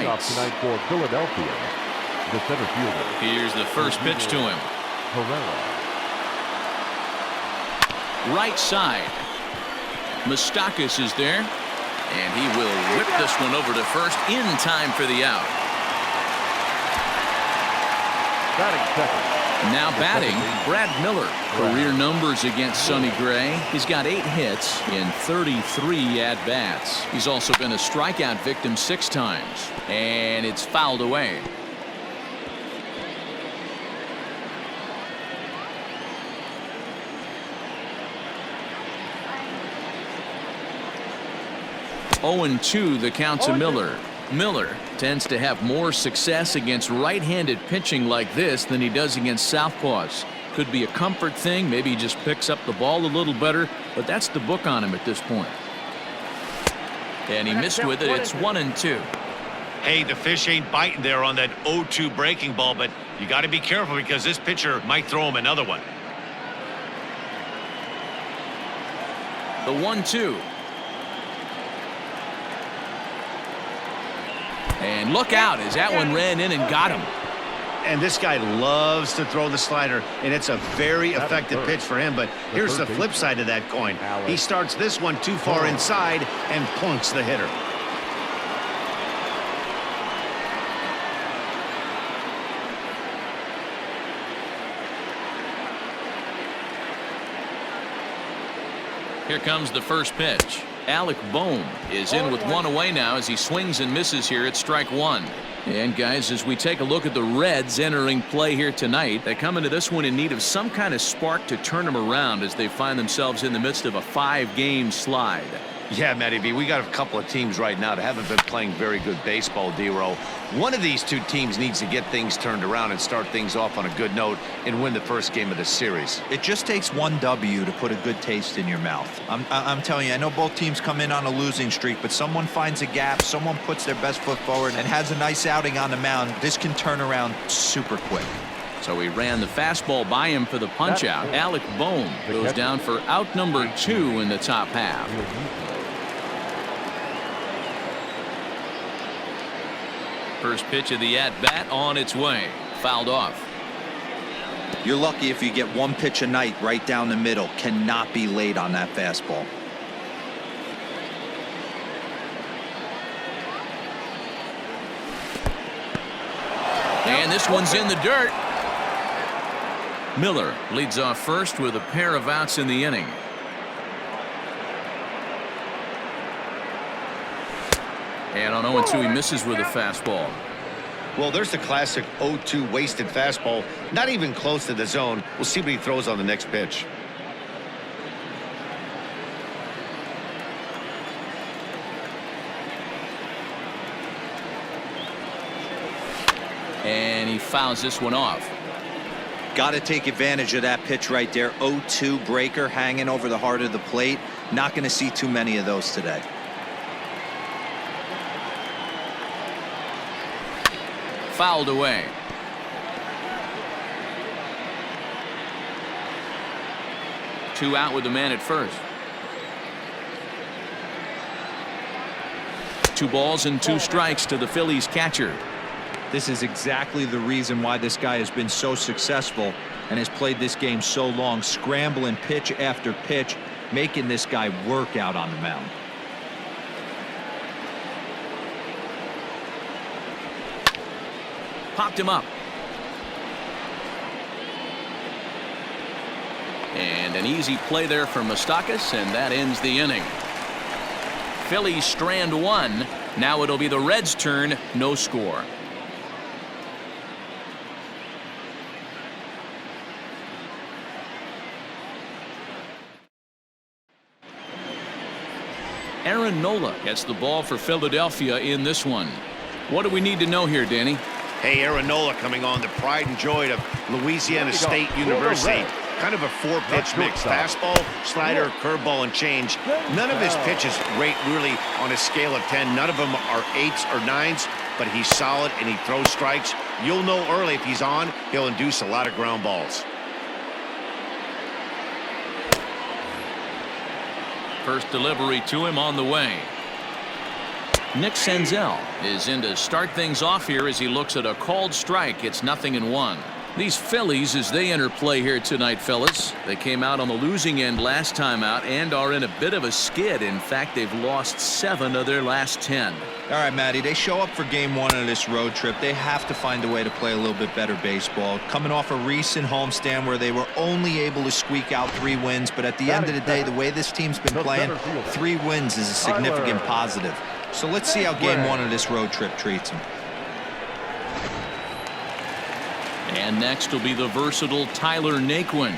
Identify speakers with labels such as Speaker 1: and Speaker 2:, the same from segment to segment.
Speaker 1: lights.
Speaker 2: Tonight for Philadelphia, the center fielder.
Speaker 1: Here's the first pitch to him.
Speaker 2: Herrera.
Speaker 1: Right side. Moustakas is there, and he will whip this one over to first in time for the out.
Speaker 2: Batting second.
Speaker 1: Now batting, Brad Miller. Career numbers against Sonny Gray. He's got 8 hits in 33 at-bats. He's also been a strikeout victim 6 times, and it's fouled away. (0-2) the count to Miller. Miller tends to have more success against right-handed pitching like this than he does against southpaws. Could be a comfort thing. Maybe he just picks up the ball a little better, but that's the book on him at this point. And he missed with it. It's 1-2.
Speaker 3: Hey, the fish ain't biting there on that 0-2 breaking ball, but you got to be careful because this pitcher might throw him another one.
Speaker 1: The 1-2. And look out as that one ran in and got him.
Speaker 3: And this guy loves to throw the slider, and it's a very effective pitch for him. But here's the flip side of that coin. He starts this one too far inside and plunks the hitter.
Speaker 1: Here comes the first pitch. Alec Bohm is in with 1 away now as he swings and misses here at strike 1. And guys, as we take a look at the Reds entering play here tonight, they come into this one in need of some kind of spark to turn them around as they find themselves in the midst of a 5-game slide.
Speaker 3: Yeah, Matty B, we got a couple of teams right now that haven't been playing very good baseball, D-Row. One of these two teams needs to get things turned around and start things off on a good note and win the first game of the series.
Speaker 4: It just takes one W to put a good taste in your mouth. I'm telling you, I know both teams come in on a losing streak, but someone finds a gap, someone puts their best foot forward and has a nice outing on the mound. This can turn around super quick.
Speaker 1: So he ran the fastball by him for the punch out. Alec Bohm goes down for out number 2 in the top half. First pitch of the at-bat on its way. Fouled off.
Speaker 4: You're lucky if you get one pitch a night right down the middle. Cannot be late on that fastball.
Speaker 1: And this one's in the dirt. Miller leads off first with a pair of outs in the inning. And on 0-2 he misses with a fastball.
Speaker 3: Well, there's the classic 0-2 wasted fastball. Not even close to the zone. We'll see what he throws on the next pitch.
Speaker 1: And he fouls this one off.
Speaker 4: Got to take advantage of that pitch right there. 0-2 breaker hanging over the heart of the plate. Not going to see too many of those today.
Speaker 1: Fouled away. Two out with the man at first. 2 balls and 2 strikes to the Phillies catcher.
Speaker 4: This is exactly the reason why this guy has been so successful and has played this game so long, scrambling pitch after pitch, making this guy work out on the mound.
Speaker 1: Popped him up. And an easy play there for Moustakas, and that ends the inning. Phillies strand 1. Now it'll be the Reds' turn. No score. Aaron Nola gets the ball for Philadelphia in this one. What do we need to know here, Danny?
Speaker 3: Hey, Aaron Nola coming on, the pride and joy of Louisiana State University. Kind of a 4-pitch mix. Fastball, slider, curveball, and change. None of his pitches rate really on a scale of 10. None of them are 8s or 9s, but he's solid and he throws strikes. You'll know early if he's on, he'll induce a lot of ground balls.
Speaker 1: First delivery to him on the way. Nick Senzel is in to start things off here as he looks at a called strike. It's 0-1. These Phillies, as they enter play here tonight, fellas, they came out on the losing end last time out and are in a bit of a skid. In fact, they've lost 7 of their last 10.
Speaker 4: All right, Matty, they show up for game 1 of this road trip. They have to find a way to play a little bit better baseball. Coming off a recent homestand where they were only able to squeak out 3 wins, but at the end of the day, the way this team's been playing, 3 wins is a significant positive. So let's see how game 1 of this road trip treats them.
Speaker 1: And next will be the versatile Tyler Naquin.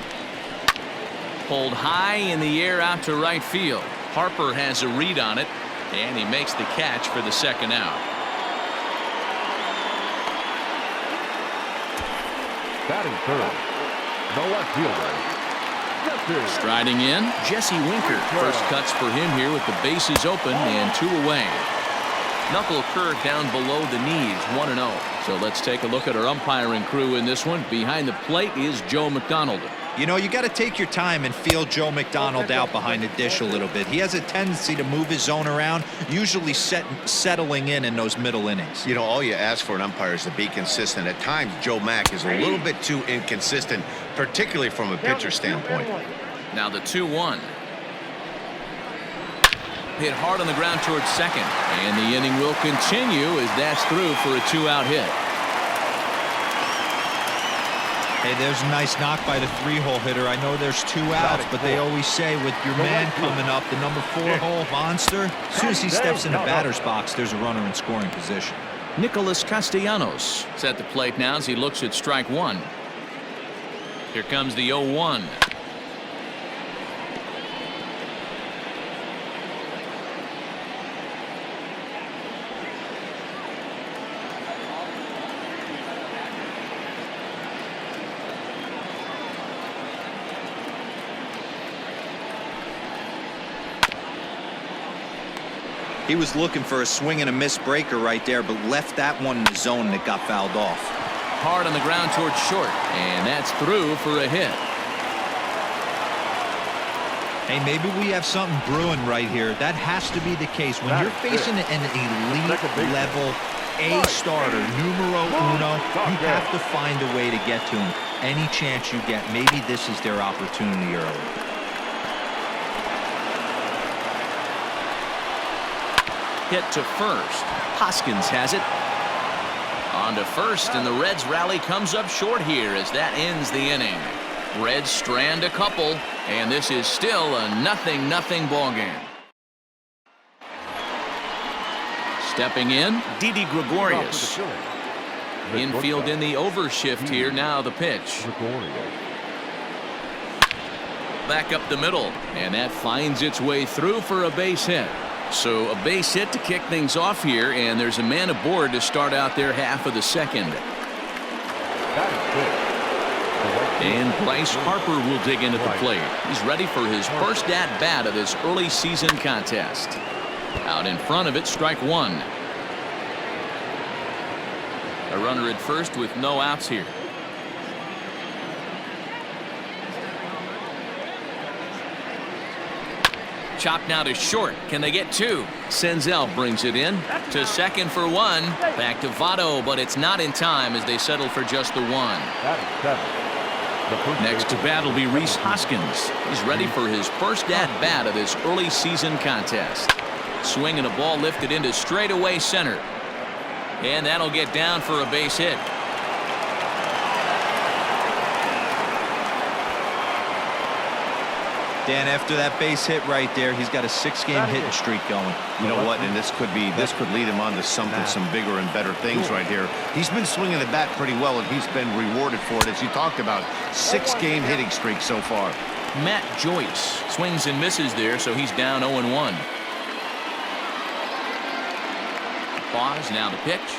Speaker 1: Pulled high in the air out to right field. Harper has a read on it, and he makes the catch for the second out.
Speaker 2: Batting third, the left fielder.
Speaker 1: Striding in, Jesse Winker. First cuts for him here with the bases open and 2 away. Knuckle curve down below the knees, 1-0. So let's take a look at our umpiring crew in this one. Behind the plate is Joe McDonald.
Speaker 4: You know, you got to take your time and feel Joe McDonald out behind the dish a little bit. He has a tendency to move his zone around, usually settling in those middle innings.
Speaker 3: You know, all you ask for an umpire is to be consistent. At times, Joe Mack is a little bit too inconsistent, particularly from a pitcher standpoint.
Speaker 1: Now the 2-1. Hit hard on the ground towards second, and the inning will continue as that's through for a 2-out hit.
Speaker 4: Hey, there's a nice knock by the 3-hole hitter. I know there's 2 outs, but they always say with your man coming up, the number 4-hole monster, as soon as he steps in the batter's box, there's a runner in scoring position.
Speaker 1: Nicholas Castellanos is at the plate now as he looks at strike 1. Here comes the 0-1.
Speaker 4: He was looking for a swing and a miss breaker right there, but left that one in the zone that got fouled off.
Speaker 1: Hard on the ground towards short, and that's through for a hit.
Speaker 4: Hey, maybe we have something brewing right here. That has to be the case. When you're facing an elite level A starter, numero uno, you have to find a way to get to him. Any chance you get, maybe this is their opportunity early.
Speaker 1: Hit to first. Hoskins has it. On to first, and the Reds rally comes up short here as that ends the inning. Reds strand a couple, and this is still a 0-0 ball game. Stepping in, Didi Gregorius. Infield in the overshift here. Now the pitch. Back up the middle, and that finds its way through for a base hit. So a base hit to kick things off here, and there's a man aboard to start out their half of the second. And Bryce Harper will dig into the plate. He's ready for his first at-bat of this early season contest. Out in front of it, strike 1. A runner at first with no outs here. Chopped now to short. Can they get 2? Senzel brings it in to second for 1. Back to Votto, but it's not in time as they settle for just the 1. Next to bat will be Rhys Hoskins. He's ready for his first at-bat of this early season contest. Swinging a ball lifted into straightaway center. And that'll get down for a base hit.
Speaker 4: Dan, after that base hit right there, he's got a 6-game hitting streak going.
Speaker 3: You know what? And this could lead him on to something, some bigger and better things right here. He's been swinging the bat pretty well, and he's been rewarded for it, as you talked about. 6-game hitting streak so far.
Speaker 1: Matt Joyce swings and misses there, so he's down 0-1. Pause, now the pitch.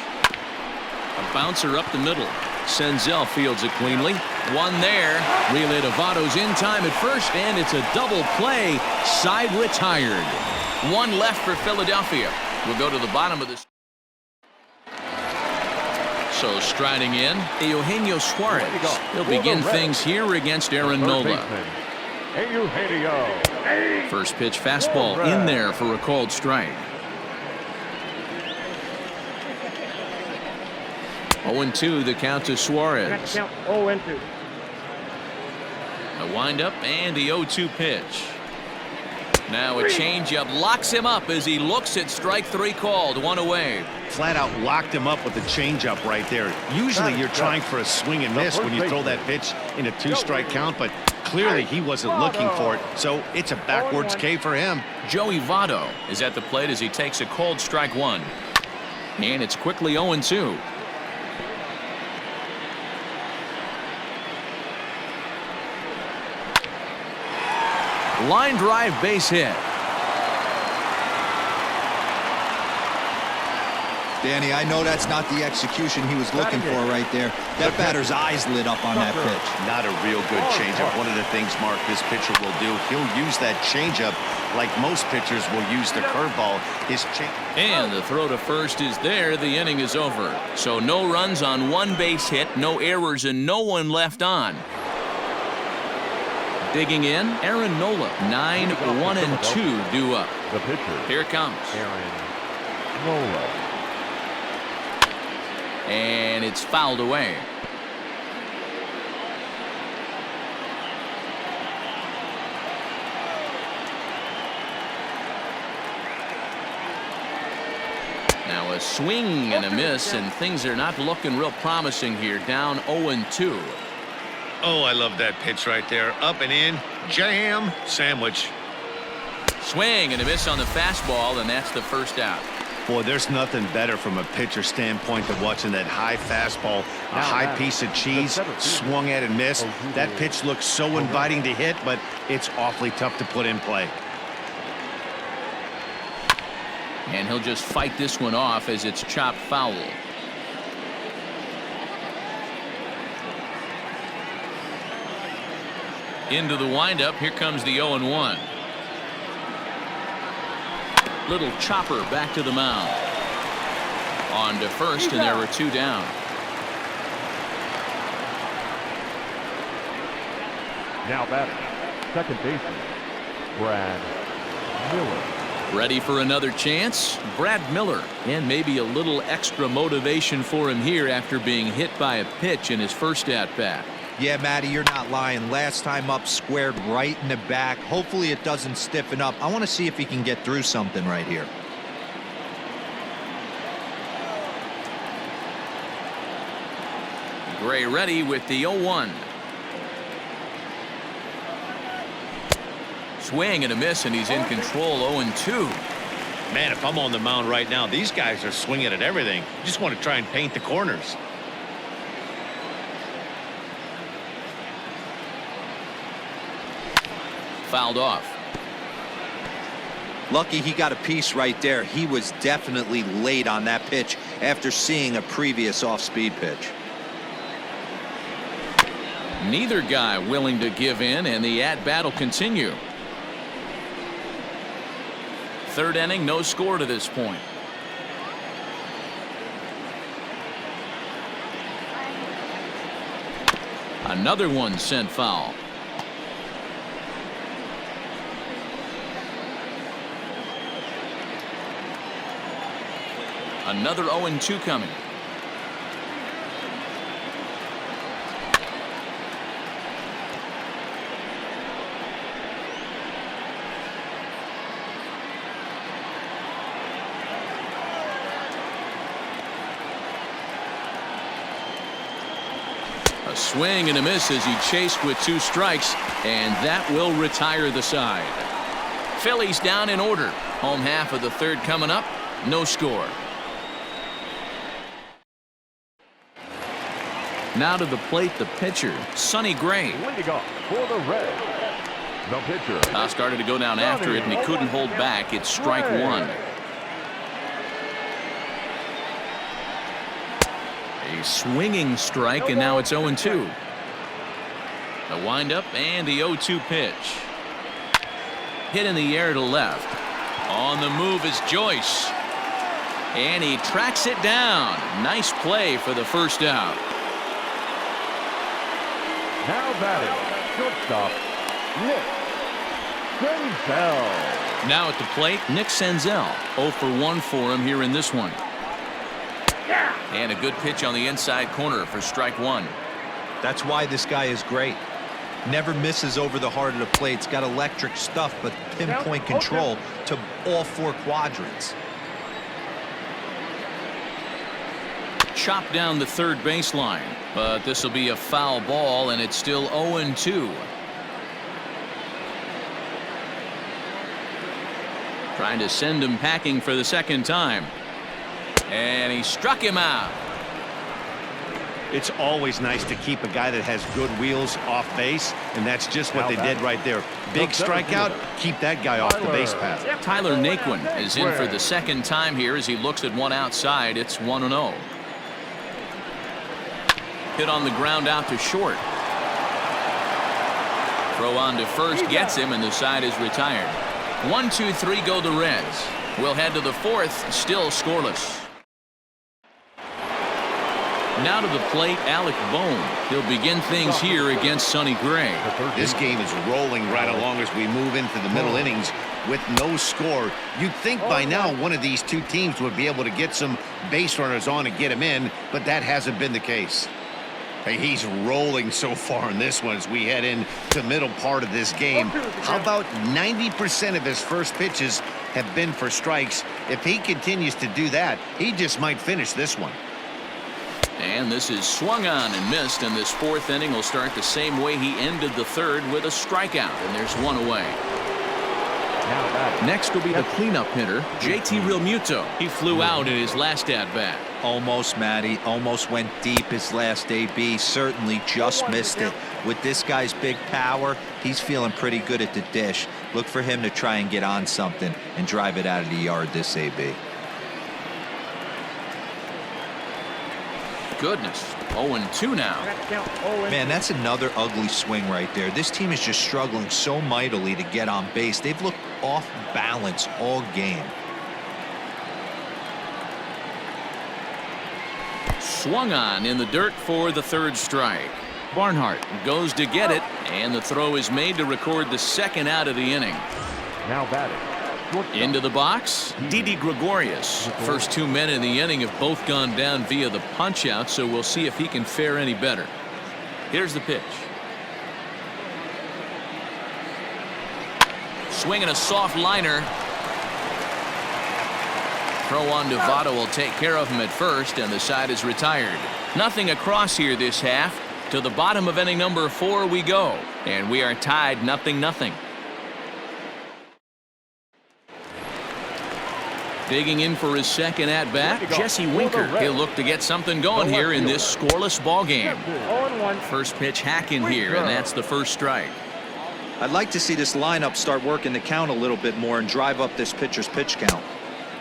Speaker 1: A bouncer up the middle. Senzel fields it cleanly. 1 there. Relay to Votto's in time at first, and it's a double play. Side retired. 1 left for Philadelphia. We'll go to the bottom of this. So striding in, Eugenio Suarez. He'll begin things here against Aaron Nola. First pitch fastball in there for a called strike. 0-2 the count to Suarez.
Speaker 2: Count 0-2.
Speaker 1: A windup and the 0-2 pitch. Now a changeup locks him up as he looks at strike 3 called. 1 away.
Speaker 3: Flat out locked him up with the changeup right there. Usually you're trying for a swing and miss when you throw that pitch in a 2-strike count, but clearly he wasn't looking for it, so it's a backwards K for him.
Speaker 1: Joey Votto is at the plate as he takes a called strike 1. And it's quickly 0-2. Line drive base hit.
Speaker 4: Danny, I know that's not the execution he was looking for right there. That batter's eyes lit up on that pitch.
Speaker 3: Not a real good changeup. One of the things, Mark, this pitcher will do, he'll use that changeup like most pitchers will use the curveball.
Speaker 1: And the throw to first is there. The inning is over. So no runs on 1 base hit, no errors, and no one left on. Digging in, Aaron Nola. 9-1-2 due up.
Speaker 2: The pitcher.
Speaker 1: Here it comes.
Speaker 2: Aaron Nola.
Speaker 1: And it's fouled away. Now a swing and a miss, and things are not looking real promising here. Down 0-2.
Speaker 3: Oh, I love that pitch right there. Up and in, jam, sandwich.
Speaker 1: Swing and a miss on the fastball, and that's the first out.
Speaker 3: Boy, there's nothing better from a pitcher standpoint than watching that high fastball, a high piece of cheese, swung at and missed. That pitch looks so inviting to hit, but it's awfully tough to put in play.
Speaker 1: And he'll just fight this one off as it's chopped foul. Into the windup. Here comes the 0-1. Little chopper back to the mound. On to first, and there were 2 down.
Speaker 2: Now batting, second baseman, Brad Miller.
Speaker 1: Ready for another chance? Brad Miller. And maybe a little extra motivation for him here after being hit by a pitch in his first at-bat.
Speaker 4: Yeah, Matty, you're not lying. Last time up, squared right in the back. Hopefully it doesn't stiffen up. I want to see if he can get through something right here.
Speaker 1: Gray ready with the 0-1. Swing and a miss, and he's in control. 0-2.
Speaker 3: Man, if I'm on the mound right now, these guys are swinging at everything. Just want to try and paint the corners.
Speaker 1: Fouled off.
Speaker 4: Lucky he got a piece right there. He was definitely late on that pitch after seeing a previous off-speed pitch.
Speaker 1: Neither guy willing to give in, and the at-bat will continue. Third inning, no score to this point. Another one sent foul. Another 0-2 coming. A swing and a miss as he chased with 2 strikes, and that will retire the side. Phillies down in order. Home half of the third coming up. No score. Now to the plate, the pitcher, Sonny Gray.
Speaker 2: Leading off for the Reds, the pitcher.
Speaker 1: Started to go down after it, and he couldn't hold back. It's strike 1. A swinging strike, and now it's 0-2. A windup and the 0-2 pitch. Hit in the air to left. On the move is Joyce. And he tracks it down. Nice play for the first out.
Speaker 2: Now batting, shortstop, Nick Senzel.
Speaker 1: Now at the plate, Nick Senzel. 0 for 1 for him here in this one. And a good pitch on the inside corner for strike one.
Speaker 4: That's why this guy is great. Never misses over the heart of the plate. It's got electric stuff, but pinpoint control to all four quadrants.
Speaker 1: Chopped down the third baseline, but this will be a foul ball, and it's still 0-2. Trying to send him packing for the second time. And he struck him out.
Speaker 3: It's always nice to keep a guy that has good wheels off base, and that's just what they did right there. Big strikeout, keep that guy off the base path.
Speaker 1: Tyler Naquin is in for the second time here as he looks at one outside. It's 1-0. Hit on the ground out to short. Throw on to first gets him, and the side is retired. 1-2-3 go the Reds. We'll head to the fourth, still scoreless. Now to the plate, Alec Bohm. He'll begin things here against Sonny Gray.
Speaker 3: This game is rolling right along as we move into the middle innings with no score. You'd think by now one of these two teams would be able to get some base runners on and get him in, but that hasn't been the case. Hey, he's rolling so far in this one as we head into the middle part of this game. How about 90% of his first pitches have been for strikes? If he continues to do that, he just might finish this one.
Speaker 1: And this is swung on and missed, and this fourth inning will start the same way he ended the third, with a strikeout, and there's one away. Next will be the cleanup hitter, JT Realmuto. He flew out in his last at-bat.
Speaker 4: Almost, Matty. Almost went deep his last AB. Certainly just missed it. With this guy's big power, he's feeling pretty good at the dish. Look for him to try and get on something and drive it out of the yard this AB.
Speaker 1: Goodness, 0-2 now.
Speaker 4: Man, that's another ugly swing right there. This team is just struggling so mightily to get on base. They've looked off balance all game.
Speaker 1: Swung on in the dirt for the third strike. Barnhart goes to get it, and the throw is made to record the second out of the inning.
Speaker 2: Now batting.
Speaker 1: Into the box, Didi Gregorius. First two men in the inning have both gone down via the punch-out, so we'll see if he can fare any better. Here's the pitch. Swinging a soft liner. Throw on to Votto will take care of him at first, and the side is retired. Nothing across here this half. To the bottom of inning number 4 we go, and we are tied 0-0. Digging in for his second at-bat, Jesse Winker. He'll look to get something going here in this scoreless ball game. First pitch hacking here, and that's the first strike.
Speaker 4: I'd like to see this lineup start working the count a little bit more and drive up this pitcher's pitch count.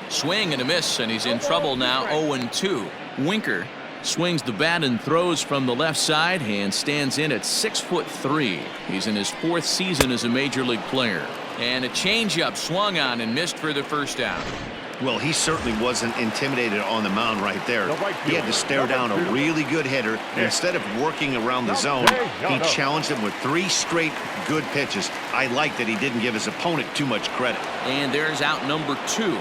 Speaker 1: Swing and a miss, and he's in trouble now. 0-2. Winker swings the bat and throws from the left side and stands in at 6'3". He's in his 4th season as a major league player. And a changeup swung on and missed for the first out.
Speaker 3: Well, he certainly wasn't intimidated on the mound right there. He had to stare down a really good hitter, and instead of working around the zone, he challenged him with 3 straight good pitches. I like that he didn't give his opponent too much credit.
Speaker 1: And there's out number 2.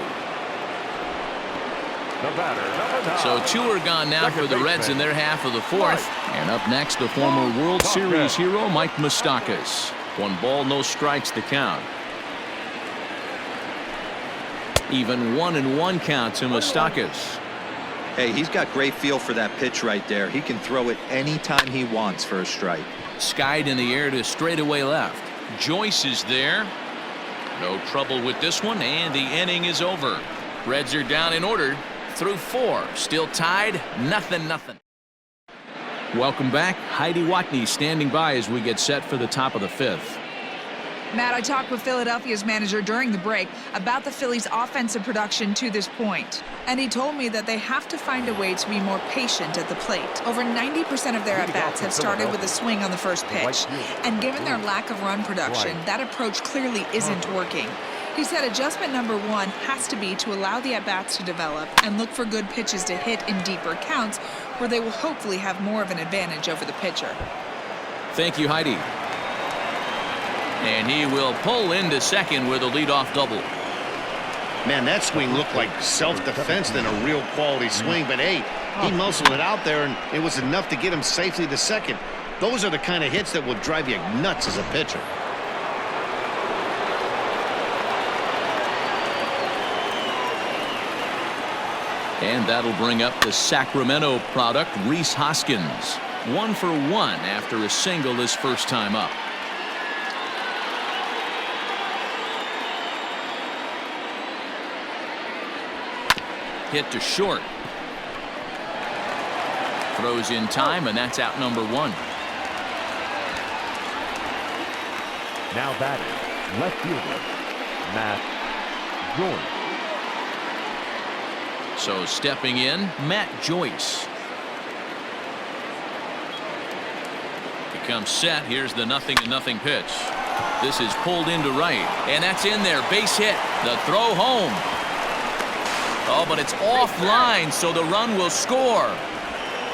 Speaker 1: So 2 are gone now for the Reds in their half of the 4th. And up next, the former World Series hero, Mike Moustakas. 1 ball, no strikes to count. Even 1-1 count to Moustakas.
Speaker 4: Hey, he's got great feel for that pitch right there. He can throw it anytime he wants for a strike.
Speaker 1: Skied in the air to straightaway left. Joyce is there. No trouble with this one, and the inning is over. Reds are down in order through 4. Still tied, 0-0. Welcome back. Heidi Watney standing by as we get set for the top of the 5th.
Speaker 5: Matt, I talked with Philadelphia's manager during the break about the Phillies' offensive production to this point. And he told me that they have to find a way to be more patient at the plate. Over 90% of their at-bats have started with a swing on the first pitch. And given their lack of run production, that approach clearly isn't working. He said adjustment number 1 has to be to allow the at-bats to develop and look for good pitches to hit in deeper counts where they will hopefully have more of an advantage over the pitcher.
Speaker 1: Thank you, Heidi. And he will pull into second with a leadoff double.
Speaker 3: Man, that swing looked like self-defense than a real quality swing. But, hey, he muscled it out there, and it was enough to get him safely to second. Those are the kind of hits that will drive you nuts as a pitcher.
Speaker 1: And that'll bring up the Sacramento product, Rhys Hoskins. 1 for 1 after a single his first time up. Hit to short. Throws in time, and that's out number 1.
Speaker 2: Now batting, left fielder, Matt Joyce.
Speaker 1: So stepping in, Matt Joyce. He comes set. Here's the 0-0 pitch. This is pulled into right, and that's in there. Base hit. The throw home. Oh, but it's offline, so the run will score.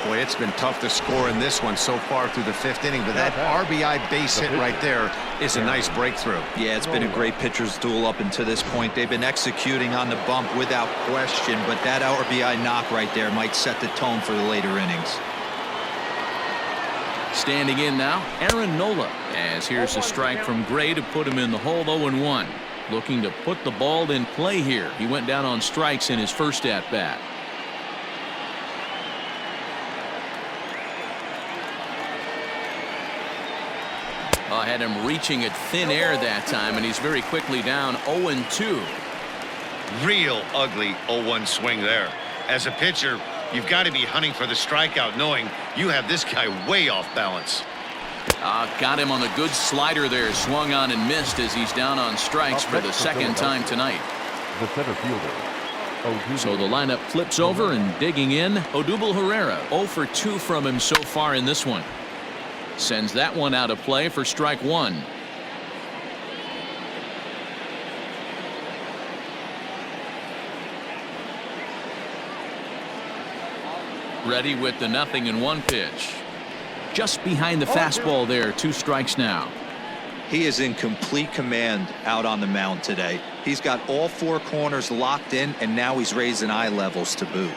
Speaker 3: Boy, it's been tough to score in this one so far through the 5th inning, but that RBI base hit right there is a nice breakthrough.
Speaker 4: Yeah, it's been a great pitcher's duel up until this point. They've been executing on the bump without question, but that RBI knock right there might set the tone for the later innings.
Speaker 1: Standing in now, Aaron Nola, as here's a strike from Gray to put him in the hole. 0-1. Looking to put the ball in play here. He went down on strikes in his first at-bat. I had him reaching at thin air that time, and he's very quickly down 0-2.
Speaker 3: Real ugly 0-1 swing there. As a pitcher, you've got to be hunting for the strikeout, knowing you have this guy way off balance.
Speaker 1: Got him on a good slider there. Swung on and missed as he's down on strikes for the second time tonight.
Speaker 2: The center fielder.
Speaker 1: So the lineup flips over, and digging in, Odubel Herrera. 0 for 2 from him so far in this one. Sends that one out of play for strike 1. Ready with the 0-1 pitch. Just behind the fastball there. 2 strikes now.
Speaker 4: He is in complete command out on the mound today. He's got all 4 corners locked in, and now he's raising eye levels to boot.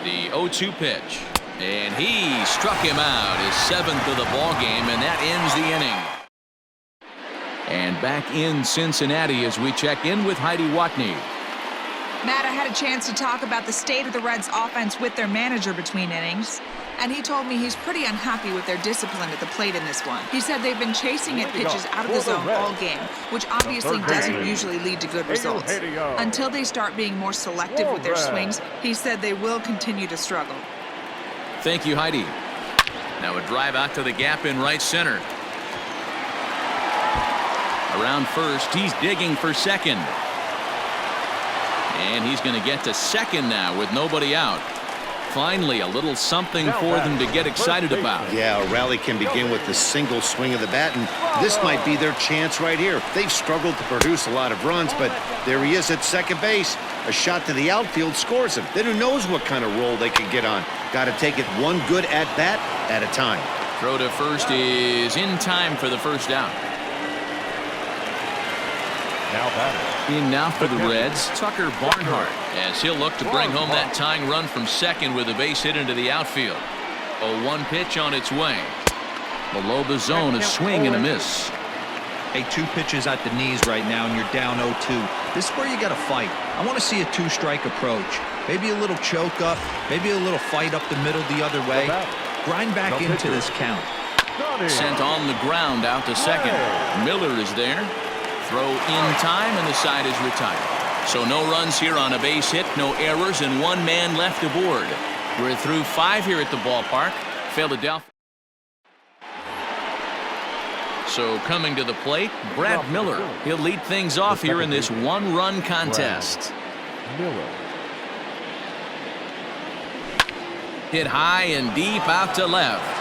Speaker 1: The 0-2 pitch, and he struck him out, his 7th of the ball game, and that ends the inning. And back in Cincinnati as we check in with Heidi Watney.
Speaker 5: Matt, I had a chance to talk about the state of the Reds offense with their manager between innings, and he told me he's pretty unhappy with their discipline at the plate in this one. He said they've been chasing at pitches out of the zone all game, which obviously doesn't usually lead to good results. Until they start being more selective with their swings, he said they will continue to struggle.
Speaker 1: Thank you, Heidi. Now a drive out to the gap in right center. Around first, he's digging for second. And he's going to get to second now with nobody out. Finally, a little something for them to get excited about.
Speaker 3: Yeah, a rally can begin with the single swing of the bat, and this might be their chance right here. They've struggled to produce a lot of runs, but there he is at second base. A shot to the outfield scores him. Then who knows what kind of roll they can get on. Got to take it one good at-bat at a time.
Speaker 1: Throw to first is in time for the first out.
Speaker 2: Now batting.
Speaker 1: In now for the Reds, Tucker Barnhart, as he'll look to bring home that tying run from second with a base hit into the outfield. 0-1 pitch on its way. Below the zone, a swing and a miss.
Speaker 4: Hey, 2 pitches at the knees right now, and you're down 0-2. This is where you got to fight. I want to see a 2-strike approach. Maybe a little choke up, maybe a little fight up the middle the other way. Grind back into this count.
Speaker 1: Sent on the ground out to second. Miller is there. Throw in time, and the side is retired. So no runs here on a base hit, no errors, and 1 man left aboard. We're through 5 here at the ballpark. Philadelphia. So coming to the plate, Brad Miller. He'll lead things off here in this 1-run contest.
Speaker 2: Miller.
Speaker 1: Hit high and deep out to left.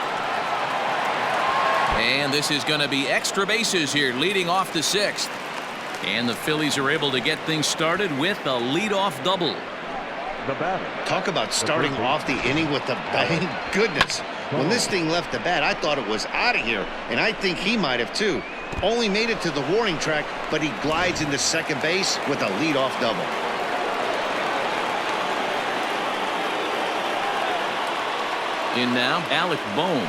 Speaker 1: And this is going to be extra bases here, leading off the 6th. And the Phillies are able to get things started with a leadoff double.
Speaker 2: The batter.
Speaker 3: Talk about starting off the inning with a bang. Goodness. When this thing left the bat, I thought it was out of here, and I think he might have too. Only made it to the warning track, but he glides into second base with a leadoff double.
Speaker 1: In now, Alec Bohm,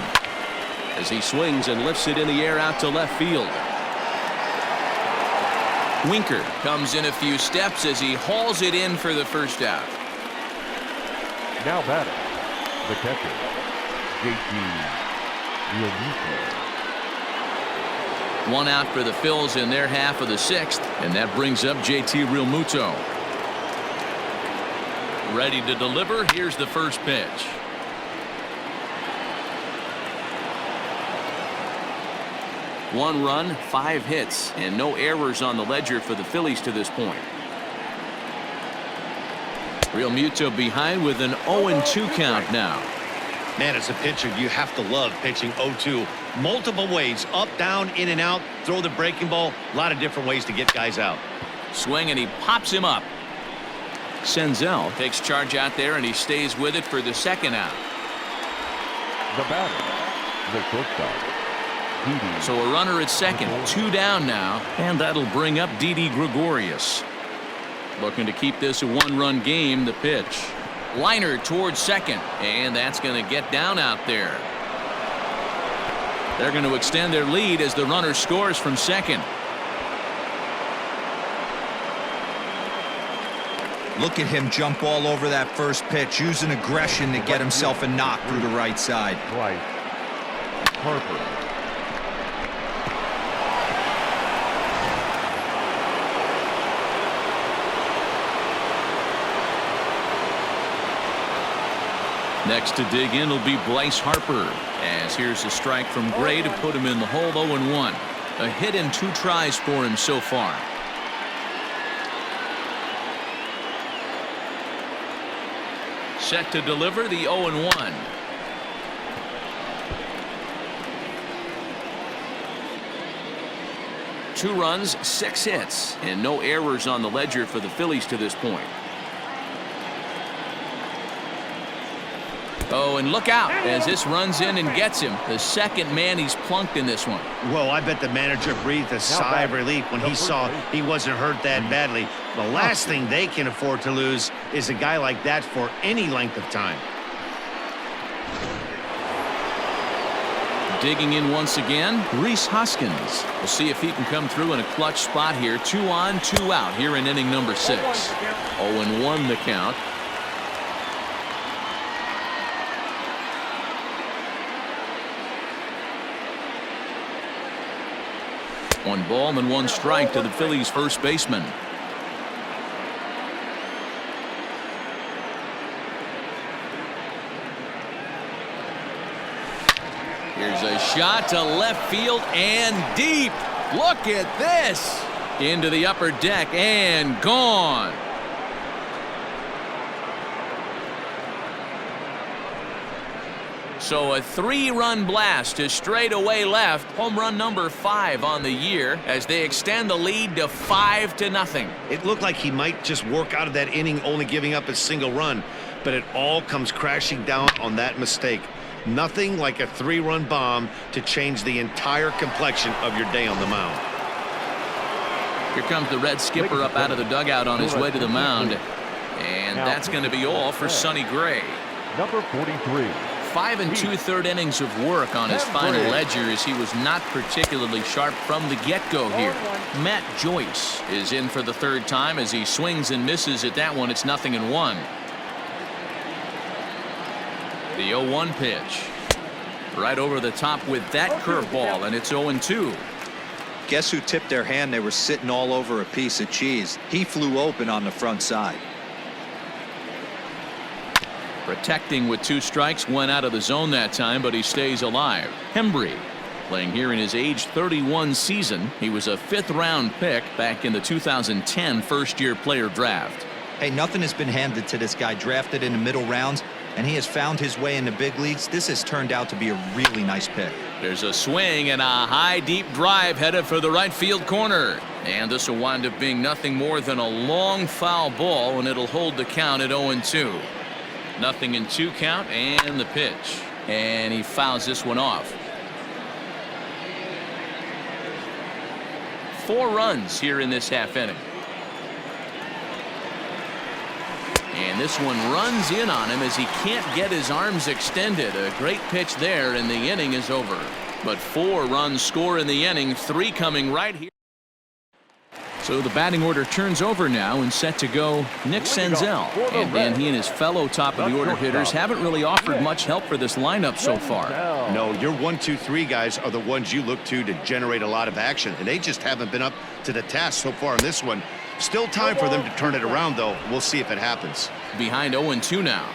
Speaker 1: as he swings and lifts it in the air out to left field. Winker comes in a few steps as he hauls it in for the first out.
Speaker 2: Now batting, the catcher, JT Realmuto.
Speaker 1: One out for the Phils in their half of the sixth, and that brings up JT Realmuto. Ready to deliver. Here's the first pitch. One run, 5 hits, and no errors on the ledger for the Phillies to this point. Realmuto behind with an 0-2 count now.
Speaker 3: Man, as a pitcher, you have to love pitching 0-2. Multiple ways, up, down, in and out, throw the breaking ball. A lot of different ways to get guys out.
Speaker 1: Swing, and he pops him up. Senzel takes charge out there, and he stays with it for the second out.
Speaker 2: The batter, the shortstop.
Speaker 1: So a runner at second, 2 down now, and that'll bring up Didi Gregorius. Looking to keep this a 1-run game. The pitch. Liner towards second, and that's going to get down out there. They're going to extend their lead as the runner scores from second.
Speaker 4: Look at him jump all over that first pitch, using aggression to get himself a knock through the right side.
Speaker 2: Right. Harper.
Speaker 1: Next to dig in will be Bryce Harper, as here's a strike from Gray to put him in the hole. 0-1. A hit in 2 tries for him so far. Set to deliver the 0-1. Two runs, 6 hits, and no errors on the ledger for the Phillies to this point. Oh, and look out as this runs in and gets him. The second man he's plunked in this one.
Speaker 3: Well, I bet the manager breathed a sigh of relief when he saw he wasn't hurt that badly. The last thing they can afford to lose is a guy like that for any length of time.
Speaker 1: Digging in once again, Rhys Hoskins. We'll see if he can come through in a clutch spot here. 2 on, 2 out here in inning number 6. 0-1 the count. One ball and 1 strike to the Phillies first baseman. Here's a shot to left field and deep. Look at this. Into the upper deck and gone. So a 3-run blast to straightaway left. Home run number 5 on the year as they extend the lead to 5-0.
Speaker 3: It looked like he might just work out of that inning only giving up a single run, but it all comes crashing down on that mistake. Nothing like a 3-run bomb to change the entire complexion of your day on the mound.
Speaker 1: Here comes the Red skipper up out of the dugout on his way to the mound. And that's going to be all for Sonny Gray.
Speaker 2: Number 43.
Speaker 1: 5 2/3 innings of work on his final ledger as he was not particularly sharp from the get-go here. Matt Joyce is in for the 3rd time as he swings and misses at that one. It's 0-1. The 0-1 pitch. Right over the top with that curveball, and it's 0-2.
Speaker 4: Guess who tipped their hand? They were sitting all over a piece of cheese. He flew open on the front side.
Speaker 1: Protecting with 2 strikes, went out of the zone that time, but he stays alive. Hembree playing here in his age 31 season. He was a 5th-round pick back in the 2010 first-year player draft.
Speaker 4: Hey, nothing has been handed to this guy. Drafted in the middle rounds, and he has found his way in the big leagues. This has turned out to be a really nice pick.
Speaker 1: There's a swing and a high deep drive headed for the right field corner. And this will wind up being nothing more than a long foul ball, and it'll hold the count at 0-2. 0-2 count, and the pitch. And he fouls this one off. 4 runs here in this half inning. And this one runs in on him as he can't get his arms extended. A great pitch there, and the inning is over. But 4 runs score in the inning, 3 coming right here. So the batting order turns over now, and set to go Nick Senzel. And he and his fellow top of the order hitters haven't really offered much help for this lineup so far.
Speaker 3: No, your 1, 2, 3 guys are the ones you look to generate a lot of action, and they just haven't been up to the task so far in this one. Still time for them to turn it around, though. We'll see if it happens.
Speaker 1: Behind 0-2 now.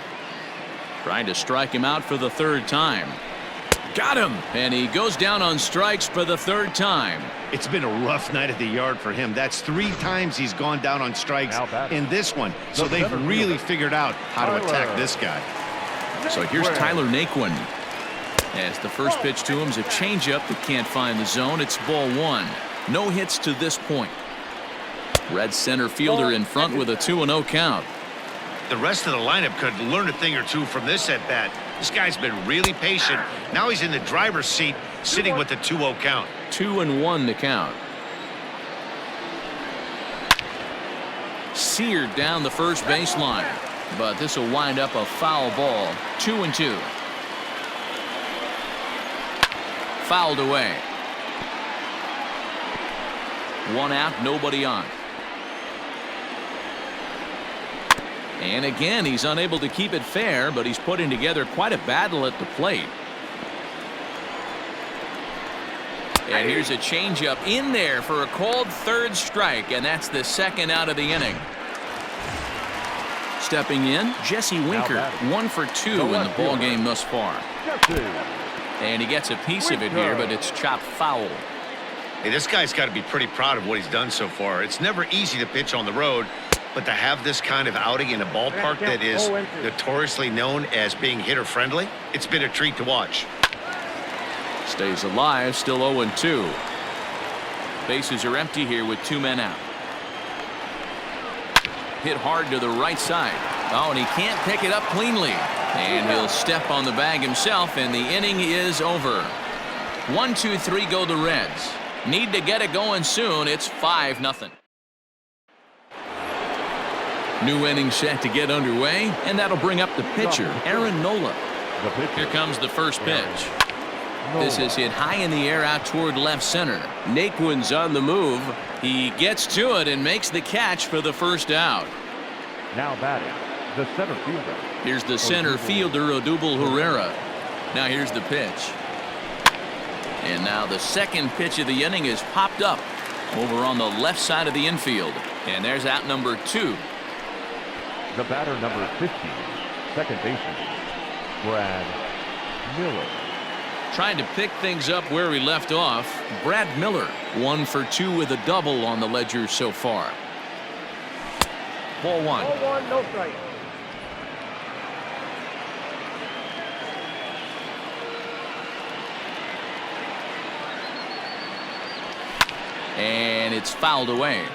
Speaker 1: Trying to strike him out for the 3rd time. Got him, and he goes down on strikes for the 3rd time.
Speaker 3: It's been a rough night at the yard for him. That's 3 times he's gone down on strikes in this one. So they've really figured out how to attack this guy.
Speaker 1: So here's Tyler Naquin. As the first pitch to him is a changeup that can't find the zone. It's ball 1. No hits to this point. Red center fielder in front with a 2-0 count.
Speaker 3: The rest of the lineup could learn a thing or two from this at bat. This guy's been really patient. Now he's in the driver's seat, sitting with the 2-0 count.
Speaker 1: 2-1 to count. Seared down the first baseline, but this will wind up a foul ball. 2-2. Fouled away. 1 out, nobody on. And again, he's unable to keep it fair, but he's putting together quite a battle at the plate. And here's a changeup in there for a called 3rd strike, and that's the 2nd out of the inning. Stepping in, Jesse Winker, 1 for 2 in the ball game thus far. And he gets a piece of it here, but it's chopped foul.
Speaker 3: Hey, this guy's got to be pretty proud of what he's done so far. It's never easy to pitch on the road, but to have this kind of outing in a ballpark that is notoriously known as being hitter-friendly, it's been a treat to watch.
Speaker 1: Stays alive, still 0-2. Bases are empty here with 2 men out. Hit hard to the right side. Oh, and he can't pick it up cleanly. And he'll step on the bag himself, and the inning is over. 1, 2, 3 go the Reds. Need to get it going soon. It's 5-0. New inning set to get underway, and that'll bring up the pitcher, Aaron Nola. Here comes the first pitch. This is hit high in the air out toward left center. Naquin's on the move. He gets to it and makes the catch for the 1st out.
Speaker 2: Now batting, the center fielder.
Speaker 1: Here's the center fielder, Odubel Herrera. Now here's the pitch. And now the 2nd pitch of the inning is popped up over on the left side of the infield. And there's out number 2.
Speaker 2: The batter, number 15, second baseman, Brad Miller.
Speaker 1: Trying to pick things up where he left off. Brad Miller, 1 for 2 with a double on the ledger so far. Ball 1.
Speaker 6: Ball 1, no strike.
Speaker 1: And it's fouled away.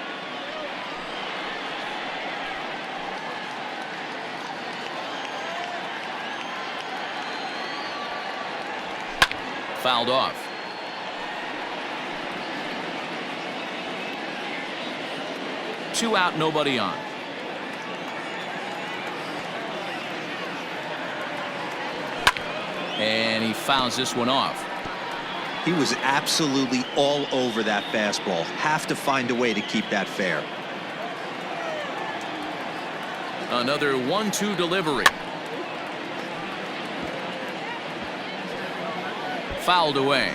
Speaker 1: Fouled off. Two out, nobody on. And he fouls this one off.
Speaker 4: He was absolutely all over that fastball. Have to find a way to keep that fair.
Speaker 1: Another 1-2 delivery. Fouled away.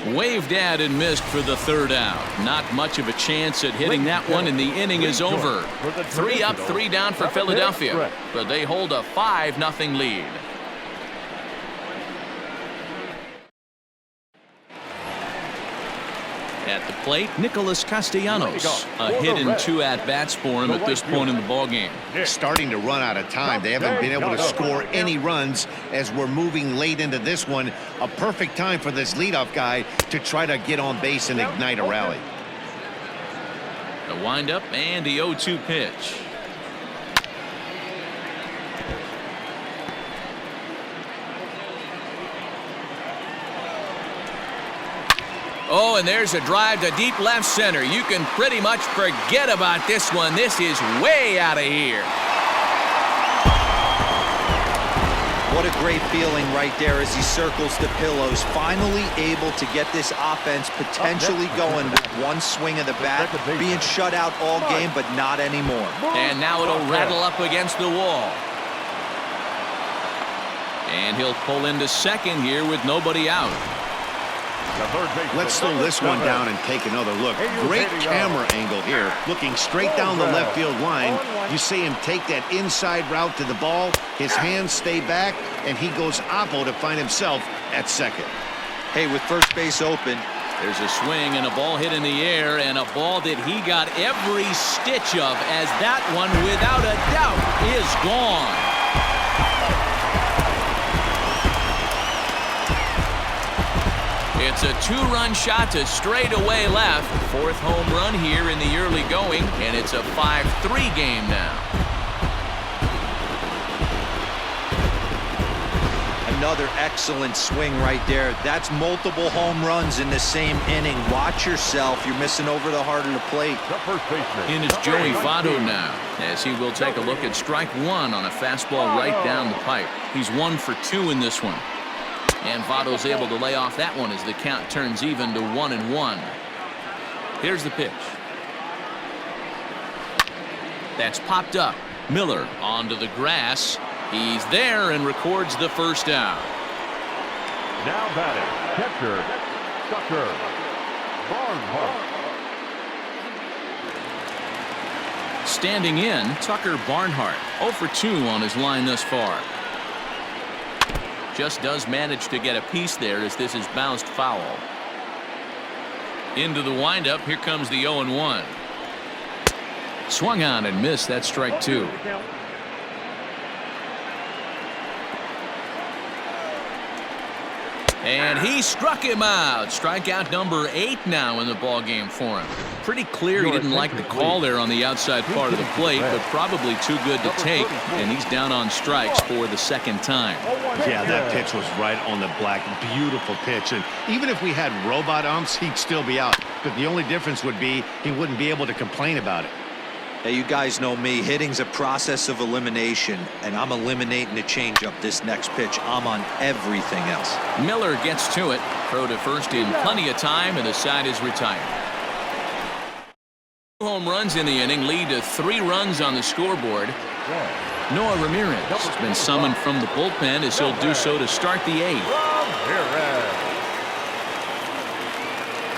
Speaker 1: Waved at and missed for the 3rd out. Not much of a chance at hitting that one, and the inning is over. 3 up, 3 down for Philadelphia, but they hold a 5-0 lead. At the plate, Nicholas Castellanos. A hit and 2 at-bats for him at this point in the ballgame.
Speaker 3: Starting to run out of time. They haven't been able to score any runs as we're moving late into this one. A perfect time for this leadoff guy to try to get on base and ignite a rally.
Speaker 1: The windup and the 0-2 pitch. Oh, and there's a drive to deep left center. You can pretty much forget about this one. This is way out of here.
Speaker 4: What a great feeling right there as he circles the pillows. Finally able to get this offense potentially going with one swing of the bat. Being shut out all game, but not anymore.
Speaker 1: And now it'll rattle up against the wall. And he'll pull into second here with nobody out.
Speaker 3: Let's slow this one down and take another look. Great camera angle here, looking straight down the left field line. You see him take that inside route to the ball. His hands stay back, and he goes oppo to find himself at second.
Speaker 4: Hey, with first base open.
Speaker 1: There's a swing and a ball hit in the air, and a ball that he got every stitch of, as that one, without a doubt, is gone. It's a two-run shot to straightaway left. Fourth home run here in the early going, and it's a 5-3 game now.
Speaker 4: Another excellent swing right there. That's multiple home runs in the same inning. Watch yourself. You're missing over the heart of the plate.
Speaker 2: The first baseman.
Speaker 1: In is Joey Votto now, as he will take a look at strike one on a fastball right down the pipe. He's 1 for 2 in this one. And Votto's able to lay off that one as the count turns even to 1-1. Here's the pitch. That's popped up. Miller onto the grass. He's there and records the first out.
Speaker 2: Now batting, catcher, Tucker Barnhart.
Speaker 1: Standing in, Tucker Barnhart. 0 for 2 on his line thus far. Just does manage to get a piece there as this is bounced foul. Into the windup. Here comes the 0-1. Swung on and missed. That's strike 2. And he struck him out. Strikeout number 8 now in the ball game for him. Pretty clear he didn't like the call there on the outside part of the plate, but probably too good to take, and he's down on strikes for the second time.
Speaker 3: Yeah, that pitch was right on the black. Beautiful pitch. And even if we had robot umps, he'd still be out. But the only difference would be he wouldn't be able to complain about it.
Speaker 4: Hey, you guys know me. Hitting's a process of elimination, and I'm eliminating the changeup this next pitch. I'm on everything else.
Speaker 1: Miller gets to it. Throw to first in plenty of time, and the side is retired. 2 home runs in the inning lead to 3 runs on the scoreboard. Noah Ramirez has been summoned from the bullpen as he'll do so to start the 8th.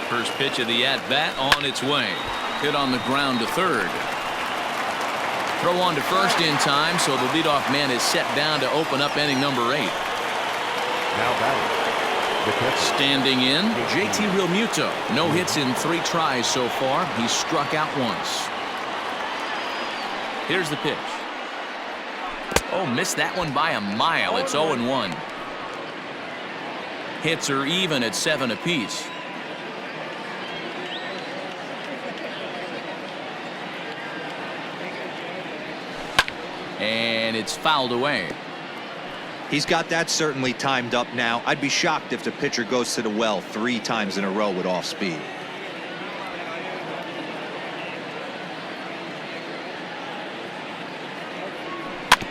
Speaker 1: First pitch of the at-bat on its way. Hit on the ground to third. Throw on to first in time, so the leadoff man is set down to open up inning number 8.
Speaker 2: Now batting, the catcher.
Speaker 1: Standing in, JT Realmuto. No hits in 3 tries so far. He's struck out once. Here's the pitch. Oh, missed that one by a mile. It's 0-1. Hits are even at 7 apiece. And it's fouled away.
Speaker 4: He's got that certainly timed up now. I'd be shocked if the pitcher goes to the well 3 times in a row with off speed.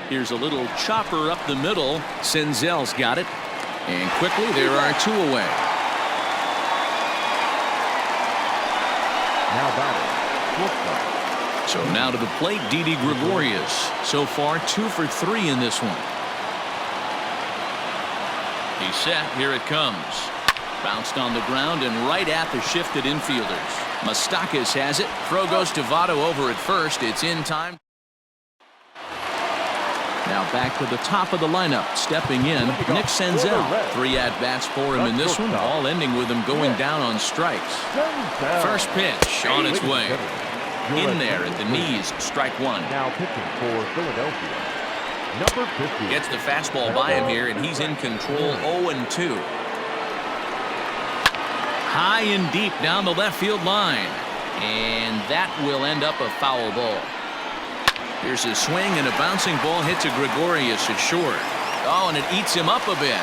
Speaker 1: Here's a little chopper up the middle. Senzel's got it. And quickly there are 2 away.
Speaker 2: Now batting, shortstop.
Speaker 1: So now to the plate, Didi Gregorius. So far 2 for 3 in this one. He's set. Here it comes. Bounced on the ground and right at the shifted infielders. Moustakas has it. Throw goes to Votto over at first. It's in time. Now back to the top of the lineup. Stepping in, Nick Senzel. 3 at-bats for him in this one, all ending with him going down on strikes. First pitch on its way. In there at the knees, strike 1.
Speaker 2: Now pitching for Philadelphia, number 50.
Speaker 1: Gets the fastball by him here, and he's in control. 0-2. High and deep down the left field line, and that will end up a foul ball. Here's a swing, and a bouncing ball hit to Gregorius at short. Oh, and it eats him up a bit.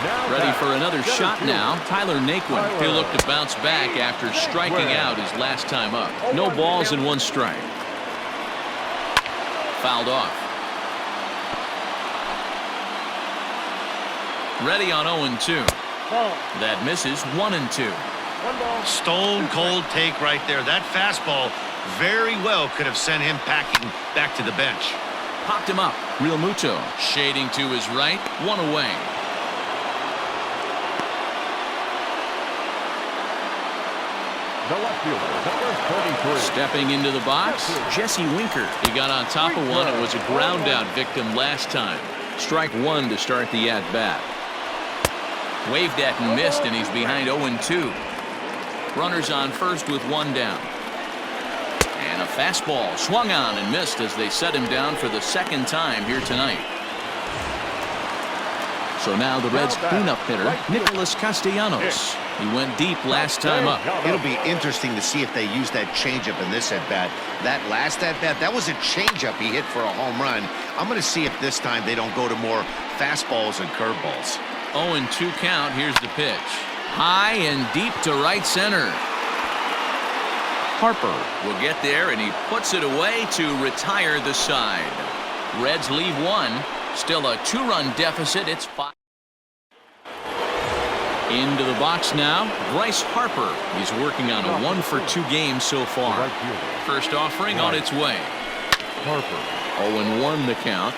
Speaker 1: Ready for another shot now. Tyler Naquin. He'll look to bounce back after striking out his last time up. No balls and 1 strike. Fouled off. Ready on 0-2. That misses. 1-2.
Speaker 3: Stone cold take right there. That fastball very well could have sent him packing back to the bench.
Speaker 1: Popped him up. Real Muto shading to his right. 1 away.
Speaker 2: The left fielder, number 33.
Speaker 1: Stepping into the box, Jesse Winker. He got on top of one. It was a ground out victim last time. Strike 1 to start the at-bat. Waved at and missed, and he's behind 0-2. Runners on first with 1 down. And a fastball swung on and missed as they set him down for the 2nd time here tonight. So now the Reds' cleanup hitter, Nicholas Castellanos. He went deep last time up.
Speaker 3: It'll be interesting to see if they use that changeup in this at-bat. That last at-bat, that was a changeup he hit for a home run. I'm going to see if this time they don't go to more fastballs and curveballs.
Speaker 1: 0-2 count. Here's the pitch. High and deep to right center. Harper will get there, and he puts it away to retire the side. Reds leave 1. Still a 2-run deficit. It's 5. Into the box now, Bryce Harper. He's working on a 1-for-2 game so far. First offering on its way.
Speaker 2: Harper.
Speaker 1: 0-1 the count.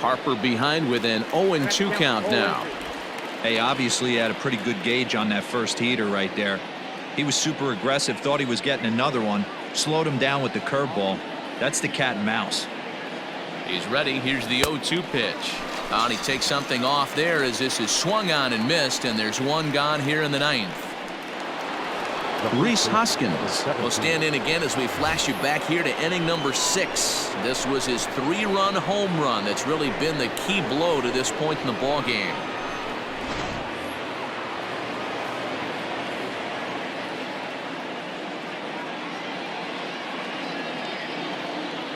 Speaker 1: Harper behind with an 0-2 count now.
Speaker 4: Hey, obviously he had a pretty good gauge on that first heater right there. He was super aggressive, thought he was getting another one, slowed him down with the curveball. That's the cat and mouse.
Speaker 1: He's ready. Here's the 0-2 pitch. And he takes something off there as this is swung on and missed, and there's 1 gone here in the 9th. Rhys Hoskins will stand in again as we flash you back here to inning number 6. This was his 3-run home run that's really been the key blow to this point in the ball game.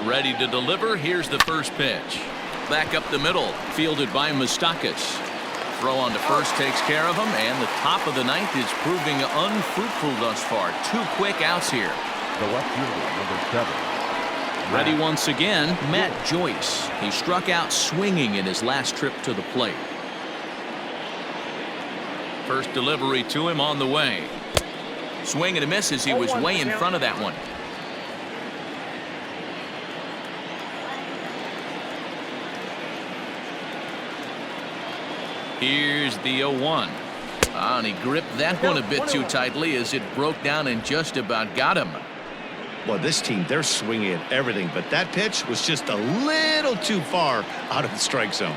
Speaker 1: Ready to deliver. Here's the first pitch. Back up the middle, fielded by Moustakas. Throw on to first takes care of him, and the top of the 9th is proving unfruitful thus far. 2 quick outs here.
Speaker 2: The left fielder, number 7.
Speaker 1: Ready once again, Matt Joyce. He struck out swinging in his last trip to the plate. First delivery to him on the way. Swing and a miss as he was way in front of that one. Here's the 0-1. And he gripped that one a bit too tightly as it broke down and just about got him.
Speaker 3: Well, this team, they're swinging at everything, but that pitch was just a little too far out of the strike zone.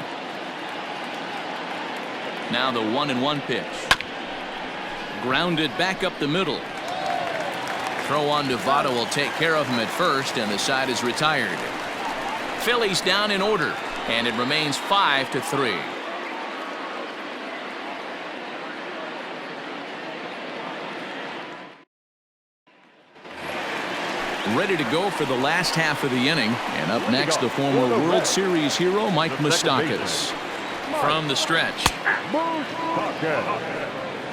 Speaker 1: Now the 1-1 pitch. Grounded back up the middle. Throw on to Votto will take care of him at first, and the side is retired. Phillies down in order, and it remains 5-3. Ready to go for the last half of the inning. And up next, the former World Series hero, Mike Moustakas. From the stretch.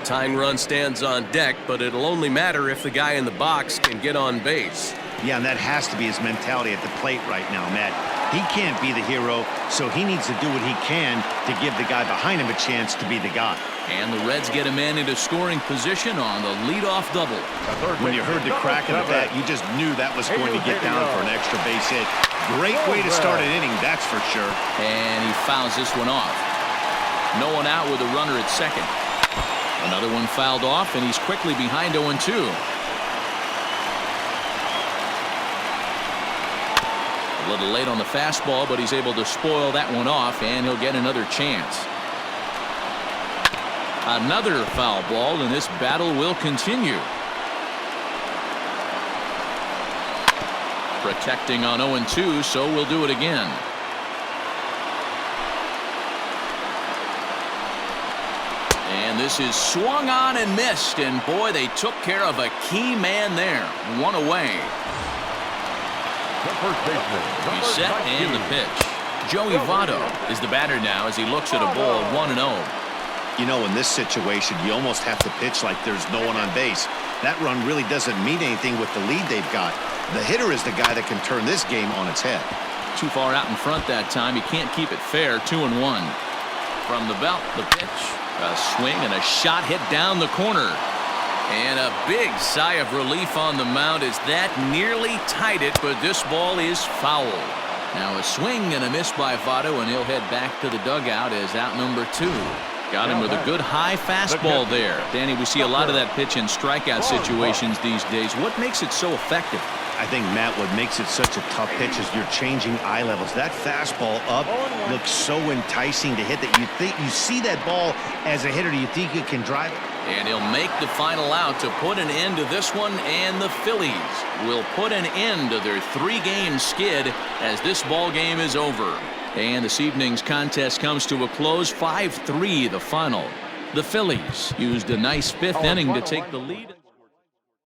Speaker 6: Tying run stands on deck, but it'll only matter if the guy in the box can get on base.
Speaker 3: Yeah, and that has to be his mentality at the plate right now, Matt. He can't be the hero, so he needs to do what he can to give the guy behind him a chance to be the guy.
Speaker 1: And the Reds get a man into scoring position on the leadoff double.
Speaker 3: When you heard the crack of the bat, you just knew that was going to get down for an extra base hit. Great way to start an inning, that's for sure.
Speaker 1: And he fouls this one off. No one out with a runner at second. Another one fouled off, and he's quickly behind 0-2. A little late on the fastball, but he's able to spoil that one off, and he'll get another chance. Another foul ball, and this battle will continue. Protecting on 0-2, so we'll do it again. And this is swung on and missed, and boy, they took care of a key man there. 1 away.
Speaker 2: The first baseman,
Speaker 1: He's
Speaker 2: number
Speaker 1: set
Speaker 2: 19.
Speaker 1: and the pitch. Joey Votto is the batter now as he looks at a ball 1-0.
Speaker 3: You know, in this situation, you almost have to pitch like there's no one on base. That run really doesn't mean anything with the lead they've got. The hitter is the guy that can turn this game on its head.
Speaker 1: Too far out in front that time. He can't keep it fair. 2-1. From the belt, the pitch. A swing and a shot hit down the corner. And a big sigh of relief on the mound as that nearly tied it, but this ball is foul. Now a swing and a miss by Votto, and he'll head back to the dugout as out number 2. Got him with a good high fastball there. Danny, we see a lot of that pitch in strikeout situations these days. What makes it so effective?
Speaker 3: I think, Matt, what makes it such a tough pitch is you're changing eye levels. That fastball up looks so enticing to hit that you see that ball as a hitter. Do you think you can drive it?
Speaker 1: And he'll make the final out to put an end to this one, and the Phillies will put an end to their 3-game skid as this ball game is over. And this evening's contest comes to a close, 5-3 the final. The Phillies used a nice 5th inning to take the lead.